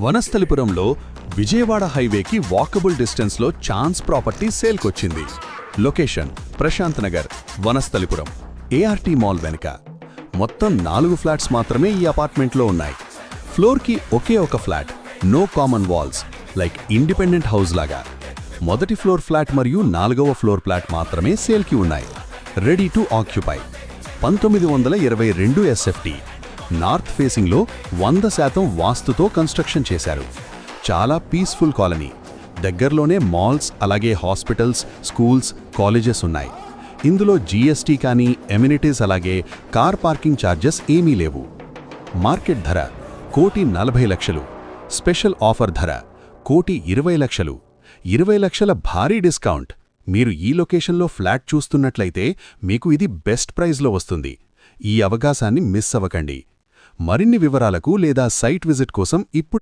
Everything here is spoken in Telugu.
వనస్థలిపురంలో విజయవాడ హైవేకి వాకబుల్ డిస్టెన్స్లో ఛాన్స్ ప్రాపర్టీ సేల్కొచ్చింది. Location Prashanth Nagar, Vanasthalipuram, ART mall వెనుక. మొత్తం 4 ఫ్లాట్స్ మాత్రమే ఈ అపార్ట్మెంట్లో ఉన్నాయి. ఫ్లోర్కి ఒకే ఒక flat, no common walls, like independent house లాగా. మొదటి ఫ్లోర్ ఫ్లాట్ మరియు 4వ ఫ్లోర్ ఫ్లాట్ మాత్రమే సేల్కి ఉన్నాయి. Ready to occupy. 1922 SFT. North ఫేసింగ్లో 100% వాస్తుతో కన్స్ట్రక్షన్ చేశారు. చాలా పీస్ఫుల్ కాలనీ. దగ్గరలోనే మాల్స్, అలాగే హాస్పిటల్స్, స్కూల్స్, కాలేజెస్ ఉన్నాయి. ఇందులో జీఎస్టీ కానీ, ఎమ్యూనిటీస్, అలాగే కార్ పార్కింగ్ ఛార్జెస్ ఏమీ లేవు. మార్కెట్ ధర 1,40,00,000. స్పెషల్ ఆఫర్ ధర 1,20,00,000. 20 లక్షల భారీ డిస్కౌంట్. మీరు ఈ లొకేషన్లో ఫ్లాట్ చూస్తున్నట్లయితే మీకు ఇది బెస్ట్ ప్రైస్లో వస్తుంది. ఈ అవకాశాన్ని మిస్ అవ్వకండి. మరిన్ని వివరాలకు లేదా సైట్ విజిట్ కోసం ఇప్పుడు